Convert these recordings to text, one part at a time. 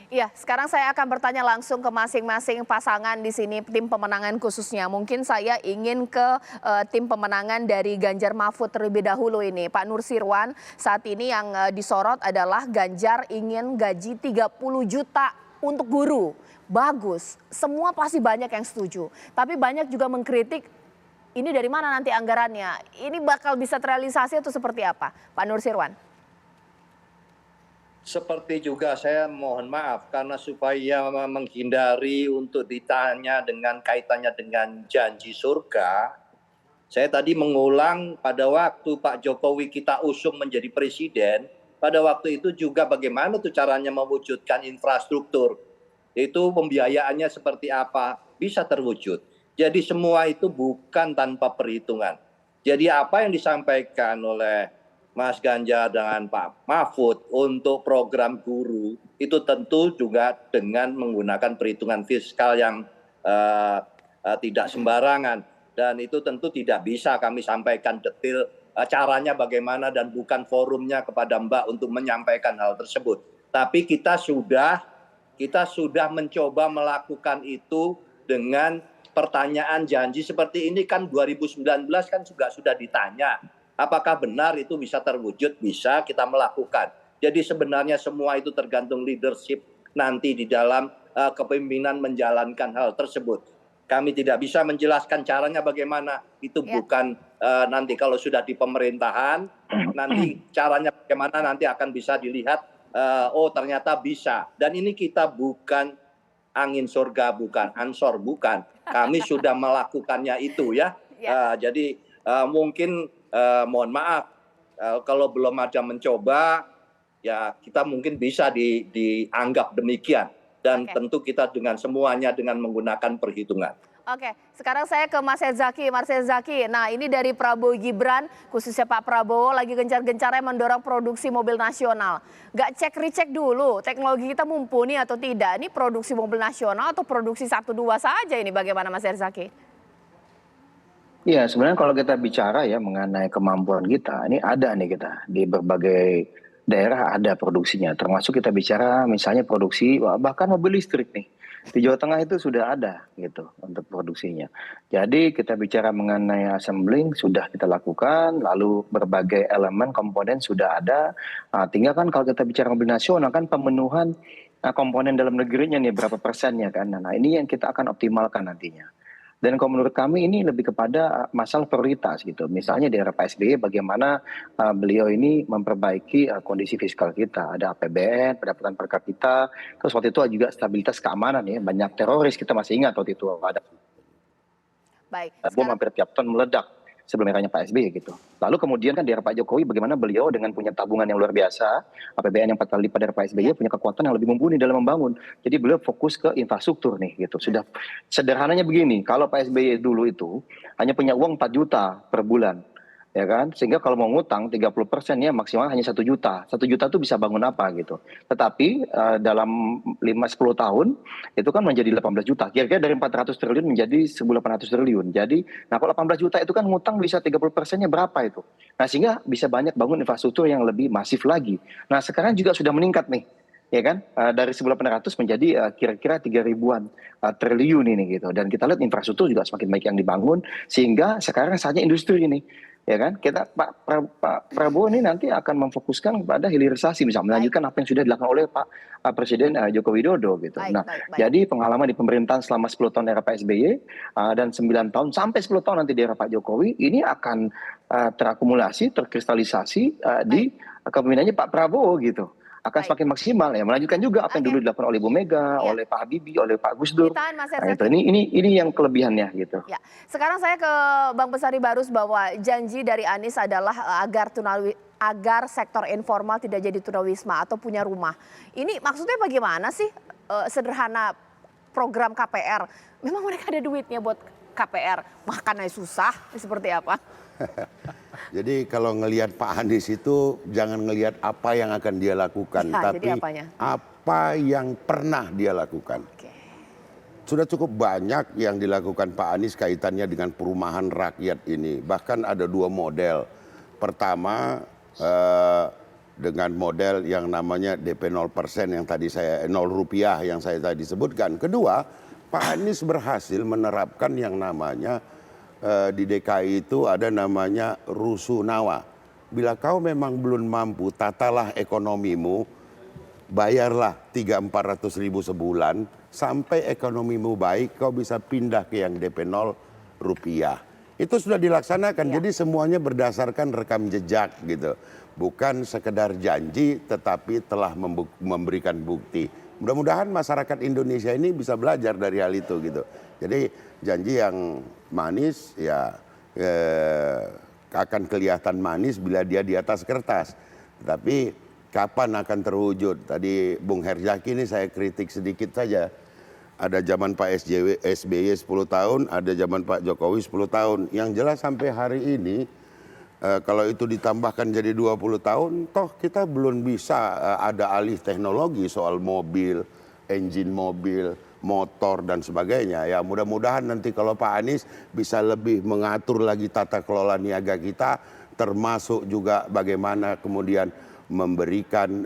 Iya, sekarang saya akan bertanya langsung ke masing-masing pasangan di sini, tim pemenangan khususnya. Mungkin saya ingin ke tim pemenangan dari Ganjar Mahfud terlebih dahulu ini. Pak Nursirwan, saat ini yang disorot adalah Ganjar ingin gaji 30 juta untuk guru. Bagus, semua pasti banyak yang setuju. Tapi banyak juga mengkritik, ini dari mana nanti anggarannya? Ini bakal bisa terrealisasi atau seperti apa? Pak Nursirwan. Seperti juga saya mohon maaf karena supaya menghindari untuk ditanya dengan kaitannya dengan janji surga. Saya tadi mengulang pada waktu Pak Jokowi kita usung menjadi presiden, pada waktu itu juga bagaimana tuh caranya mewujudkan infrastruktur. Yaitu pembiayaannya seperti apa, bisa terwujud. Jadi semua itu bukan tanpa perhitungan. Jadi apa yang disampaikan oleh Mas Ganjar dengan Pak Mahfud untuk program guru itu tentu juga dengan menggunakan perhitungan fiskal yang tidak sembarangan, dan itu tentu tidak bisa kami sampaikan detail caranya bagaimana dan bukan forumnya kepada Mbak untuk menyampaikan hal tersebut. Tapi kita sudah mencoba melakukan itu dengan pertanyaan janji seperti ini kan 2019 kan juga sudah ditanya. Apakah benar itu bisa terwujud? Bisa, kita melakukan. Jadi sebenarnya semua itu tergantung leadership nanti di dalam kepemimpinan menjalankan hal tersebut. Kami tidak bisa menjelaskan caranya bagaimana. Itu bukan nanti kalau sudah di pemerintahan, nanti caranya bagaimana nanti akan bisa dilihat, oh ternyata bisa. Dan ini kita bukan angin surga, bukan ansor, bukan. Kami sudah melakukannya itu ya. Jadi mungkin mohon maaf kalau belum ada mencoba, ya kita mungkin bisa dianggap demikian. Dan tentu kita dengan semuanya dengan menggunakan perhitungan. Oke, sekarang saya ke Mas Herzaki. Mas Herzaki, nah ini dari Prabowo Gibran, khususnya Pak Prabowo lagi gencar-gencarnya mendorong produksi mobil nasional. Gak cek-recek dulu, teknologi kita mumpuni atau tidak? Ini produksi mobil nasional atau produksi 1-2 saja ini, bagaimana Mas Herzaki? Iya, sebenarnya kalau kita bicara ya mengenai kemampuan kita, ini ada nih kita di berbagai daerah ada produksinya. Termasuk kita bicara misalnya produksi bahkan mobil listrik nih. Di Jawa Tengah itu sudah ada gitu untuk produksinya. Jadi kita bicara mengenai assembling sudah kita lakukan, lalu berbagai elemen komponen sudah ada. Nah, tinggal kan kalau kita bicara mobil nasional kan pemenuhan komponen dalam negerinya nih berapa persennya kan. Nah, ini yang kita akan optimalkan nantinya. Dan kalau menurut kami ini lebih kepada masalah prioritas gitu. Misalnya di era Pak SBY bagaimana beliau ini memperbaiki kondisi fiskal kita. Ada APBN, pendapatan per kapita, terus waktu itu juga stabilitas keamanan ya. Banyak teroris, kita masih ingat waktu itu ada bom hampir tiap tahun meledak sebelum eranya Pak SBY gitu. Lalu kemudian kan di era Pak Jokowi bagaimana beliau dengan punya tabungan yang luar biasa, APBN yang 4 kali lipat dari Pak SBY, punya kekuatan yang lebih mumpuni dalam membangun. Jadi beliau fokus ke infrastruktur nih gitu. Sudah sederhananya begini, kalau Pak SBY dulu itu hanya punya uang 4 juta per bulan. Ya kan, sehingga kalau mau ngutang 30% ya maksimal hanya 1 juta. 1 juta itu bisa bangun apa gitu. Tetapi dalam 5-10 tahun itu kan menjadi 18 juta. Kira-kira dari 400 triliun menjadi 1.800 triliun. Jadi, nah kalau 18 juta itu kan ngutang bisa 30%-nya berapa itu. Nah sehingga bisa banyak bangun infrastruktur yang lebih masif lagi. Nah sekarang juga sudah meningkat nih. Ya kan, dari 1.800 menjadi kira-kira 3.000-an triliun ini gitu. Dan kita lihat infrastruktur juga semakin baik yang dibangun, sehingga sekarang saatnya industri ini. Ya kan, kita Pak Prabowo ini nanti akan memfokuskan pada hilirisasi, misalnya melanjutkan apa yang sudah dilakukan oleh Pak Presiden Joko Widodo gitu. Jadi pengalaman di pemerintahan selama 10 tahun era Pak SBY dan 9 tahun sampai 10 tahun nanti di era Pak Jokowi ini akan terakumulasi, terkristalisasi di kepemimpinannya Pak Prabowo gitu. Akan semakin maksimal ya, melanjutkan juga apa yang dulu dilakukan oleh Ibu Mega, oleh Pak Habibie, oleh Pak Gus Dur. Nah, itu ini yang kelebihannya gitu. Ya. Sekarang saya ke Bang Bestari Barus bahwa janji dari Anies adalah agar sektor informal tidak jadi tunawisma atau punya rumah. Ini maksudnya bagaimana sih sederhana program KPR? Memang mereka ada duitnya buat KPR, makannya susah seperti apa? Jadi kalau ngelihat Pak Anies itu jangan ngelihat apa yang akan dia lakukan, tapi apa yang pernah dia lakukan. Sudah cukup banyak yang dilakukan Pak Anies kaitannya dengan perumahan rakyat ini. Bahkan ada 2 model. Pertama dengan model yang namanya DP 0% yang tadi saya 0 rupiah yang saya tadi sebutkan. Kedua, Pak Anies berhasil menerapkan yang namanya di DKI itu ada namanya rusunawa. Bila kau memang belum mampu, tatalah ekonomimu, bayarlah 300-400 ribu sebulan, sampai ekonomimu baik, kau bisa pindah ke yang DP 0 rupiah. Itu sudah dilaksanakan, jadi semuanya berdasarkan rekam jejak gitu. Bukan sekedar janji, tetapi telah memberikan bukti. Mudah-mudahan masyarakat Indonesia ini bisa belajar dari hal itu gitu. Jadi janji yang manis ya akan kelihatan manis bila dia di atas kertas. Tapi kapan akan terwujud? Tadi Bung Herzaki ini saya kritik sedikit saja. Ada zaman Pak SBY 10 tahun, ada zaman Pak Jokowi 10 tahun. Yang jelas sampai hari ini, kalau itu ditambahkan jadi 20 tahun, toh kita belum bisa ada alih teknologi soal mobil, engine mobil, motor dan sebagainya. Ya mudah-mudahan nanti kalau Pak Anies bisa lebih mengatur lagi tata kelola niaga kita, termasuk juga bagaimana kemudian memberikan,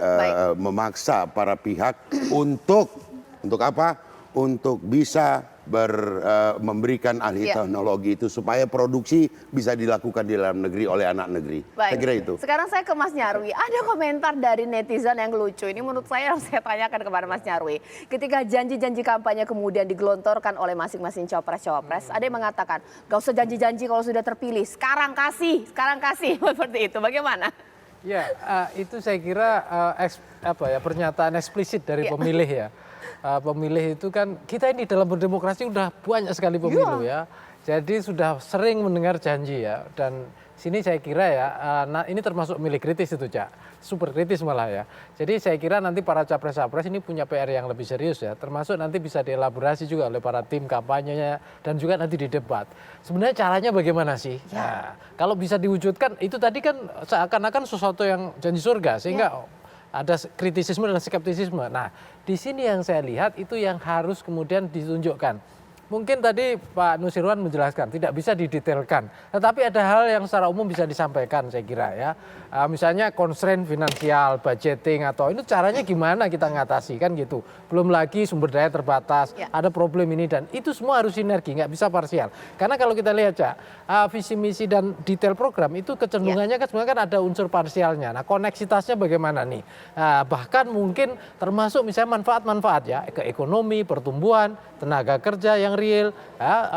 memaksa para pihak untuk apa? Untuk bisa memberikan alih teknologi itu supaya produksi bisa dilakukan di dalam negeri oleh anak negeri. Saya kira itu. Sekarang saya ke Mas Nyarwi. Ada komentar dari netizen yang lucu. Ini menurut saya harus saya tanyakan kepada Mas Nyarwi. Ketika janji-janji kampanye kemudian digelontorkan oleh masing-masing cawapres-cawapres, ada yang mengatakan, gak usah janji-janji kalau sudah terpilih. Sekarang kasih. Seperti itu. Bagaimana? Ya, itu saya kira pernyataan eksplisit dari pemilih ya. Pemilih itu kan kita ini dalam berdemokrasi udah banyak sekali pemilu ya. Jadi sudah sering mendengar janji ya. Dan sini saya kira ya, ini termasuk milih kritis itu Cak. Super kritis malah ya. Jadi saya kira nanti para capres-capres ini punya PR yang lebih serius ya. Termasuk nanti bisa dielaborasi juga oleh para tim kampanyenya dan juga nanti di debat. Sebenarnya caranya bagaimana sih? Nah, kalau bisa diwujudkan itu tadi kan seakan-akan sesuatu yang janji surga sehingga ada kritisisme dan skeptisisme. Nah, di sini yang saya lihat itu yang harus kemudian ditunjukkan. Mungkin tadi Pak Nusirwan menjelaskan tidak bisa didetailkan, tetapi ada hal yang secara umum bisa disampaikan saya kira ya. Misalnya constraint finansial, budgeting atau itu caranya gimana kita ngatasi kan gitu. Belum lagi sumber daya terbatas, ada problem ini dan itu semua harus sinergi, nggak bisa parsial. Karena kalau kita lihat Cak, visi misi dan detail program itu kecenderungannya kan sebenarnya kan ada unsur parsialnya. Nah koneksitasnya bagaimana nih? Bahkan mungkin termasuk misalnya manfaat-manfaat ya ke ekonomi, pertumbuhan, tenaga kerja yang real.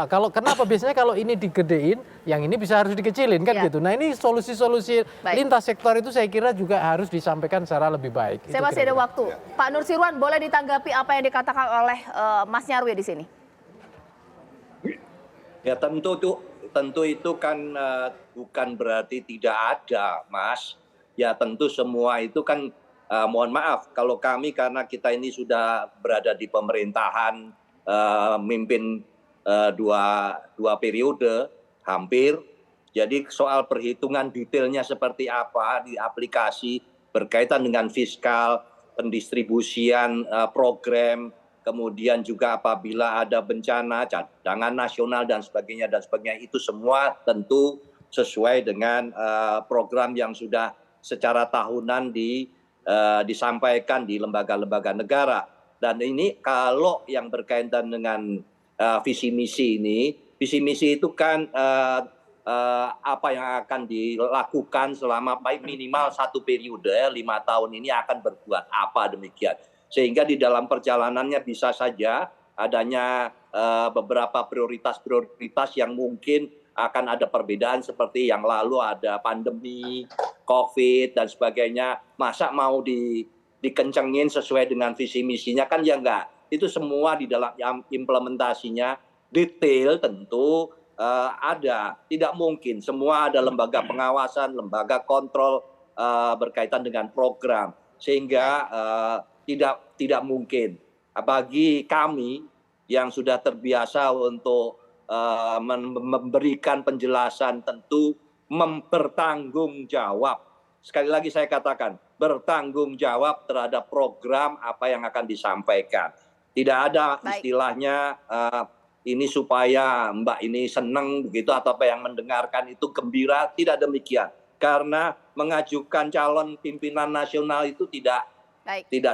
Kalau kenapa biasanya kalau ini digedein, yang ini bisa harus dikecilin kan gitu. Nah ini solusi-solusi lintas sektor itu saya kira juga harus disampaikan secara lebih baik. Saya masih ada waktu. Pak Nusirwan boleh ditanggapi apa yang dikatakan oleh Mas Nyarwi di sini? Ya tentu itu kan bukan berarti tidak ada, Mas. Ya tentu semua itu kan mohon maaf kalau kami karena kita ini sudah berada di pemerintahan mimpin dua periode hampir. Jadi soal perhitungan detailnya seperti apa di aplikasi berkaitan dengan fiskal, pendistribusian program, kemudian juga apabila ada bencana, cadangan nasional dan sebagainya itu semua tentu sesuai dengan program yang sudah secara tahunan disampaikan di lembaga-lembaga negara. Dan ini kalau yang berkaitan dengan visi misi itu kan apa yang akan dilakukan selama minimal 1 periode 5 tahun ini akan berbuat apa demikian. Sehingga di dalam perjalanannya bisa saja adanya beberapa prioritas yang mungkin akan ada perbedaan seperti yang lalu ada pandemi, COVID dan sebagainya. Masa mau dikencengin sesuai dengan visi misinya kan ya enggak. Itu semua di dalam implementasinya detail tentu ada. Tidak mungkin semua ada lembaga pengawasan, lembaga kontrol berkaitan dengan program. Sehingga tidak mungkin bagi kami yang sudah terbiasa untuk memberikan penjelasan tentu bertanggung jawab. Sekali lagi saya katakan bertanggung jawab terhadap program apa yang akan disampaikan. Tidak ada istilahnya ini supaya Mbak ini senang begitu atau apa yang mendengarkan itu gembira, tidak demikian. Karena mengajukan calon pimpinan nasional itu tidak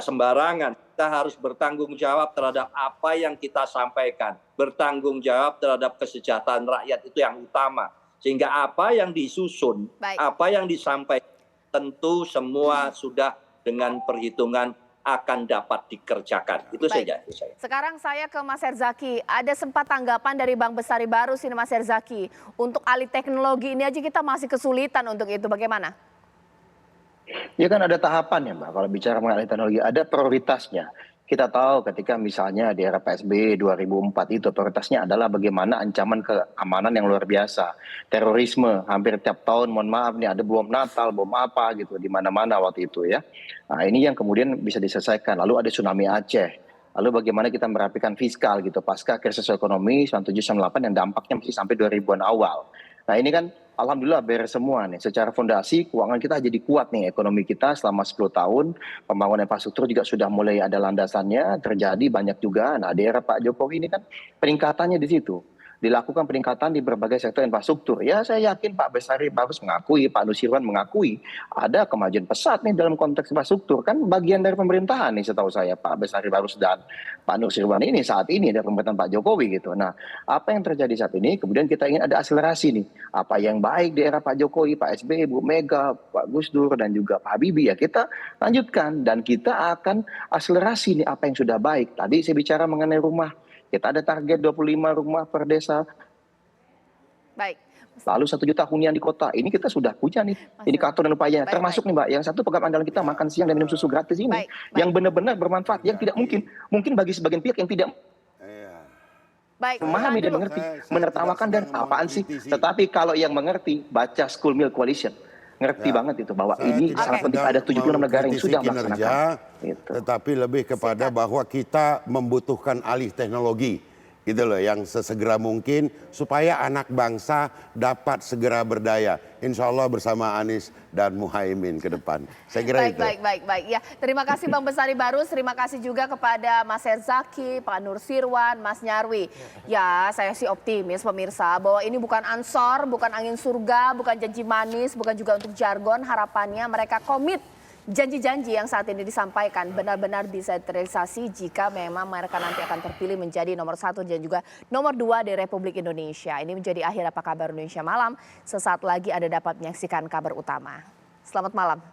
sembarangan. Kita harus bertanggung jawab terhadap apa yang kita sampaikan. Bertanggung jawab terhadap kesejahteraan rakyat itu yang utama. Sehingga apa yang disusun, apa yang disampaikan, tentu semua sudah dengan perhitungan akan dapat dikerjakan. Itu saja. Sekarang saya ke Mas Herzaki. Ada sempat tanggapan dari Bang Bestari Barus ini, Mas Herzaki. Untuk alih teknologi ini aja kita masih kesulitan untuk itu. Bagaimana? Ya kan ada tahapan ya Mbak. Kalau bicara mengenai teknologi, ada prioritasnya. Kita tahu ketika misalnya di era PSBY 2004 itu prioritasnya adalah bagaimana ancaman keamanan yang luar biasa. Terorisme hampir tiap tahun, mohon maaf nih ada bom Natal, bom apa gitu di mana-mana waktu itu ya. Nah ini yang kemudian bisa diselesaikan. Lalu ada tsunami Aceh. Lalu bagaimana kita merapikan fiskal gitu pasca krisis ekonomi 97-98 yang dampaknya masih sampai 2000-an awal. Nah ini kan alhamdulillah beres semua nih. Secara fondasi keuangan kita jadi kuat nih, ekonomi kita selama 10 tahun. Pembangunan infrastruktur juga sudah mulai ada landasannya, terjadi banyak juga. Nah di era Pak Jokowi ini kan peningkatannya di situ. Dilakukan peningkatan di berbagai sektor infrastruktur. Ya saya yakin Pak Bestari Barus mengakui, Pak Nusirwan mengakui ada kemajuan pesat nih dalam konteks infrastruktur. Kan bagian dari pemerintahan nih setahu saya Pak Bestari Barus dan Pak Nusirwan ini saat ini dari pemerintahan Pak Jokowi gitu. Nah apa yang terjadi saat ini kemudian kita ingin ada akselerasi nih. Apa yang baik di era Pak Jokowi, Pak SBY, Bu Mega, Pak Gus Dur dan juga Pak Habibie ya kita lanjutkan. Dan kita akan akselerasi nih apa yang sudah baik. Tadi saya bicara mengenai rumah. Kita ada target 25 rumah per desa. Baik. Lalu 1 juta hunian di kota. Ini kita sudah punya nih indikator dan upayanya. Termasuk nih Mbak, yang satu program andalan kita makan siang dan minum susu gratis ini. Yang benar-benar bermanfaat. Yang tidak mungkin bagi sebagian pihak yang tidak memahami dan mengerti. Menertawakan dan apaan sih. Tetapi kalau yang mengerti, baca School Meal Coalition. Ngerti banget itu bahwa ini sangat penting. Ada 76 negara yang sudah melaksanakan. Tetapi lebih kepada bahwa kita membutuhkan alih teknologi gitu loh, yang sesegera mungkin supaya anak bangsa dapat segera berdaya. Insya Allah bersama Anies dan Muhaimin ke depan. Saya kira itu. Baik. Ya, terima kasih Bang Bestari Barus, terima kasih juga kepada Mas Herzaki, Pak Nusirwan, Mas Nyarwi. Ya, saya sih optimis pemirsa bahwa ini bukan ansor, bukan angin surga, bukan janji manis, bukan juga untuk jargon. Harapannya mereka komit. Janji-janji yang saat ini disampaikan benar-benar bisa terrealisasi jika memang mereka nanti akan terpilih menjadi nomor 1 dan juga nomor 2 di Republik Indonesia. Ini menjadi akhir Apa Kabar Indonesia Malam. Sesaat lagi Anda dapat menyaksikan kabar utama. Selamat malam.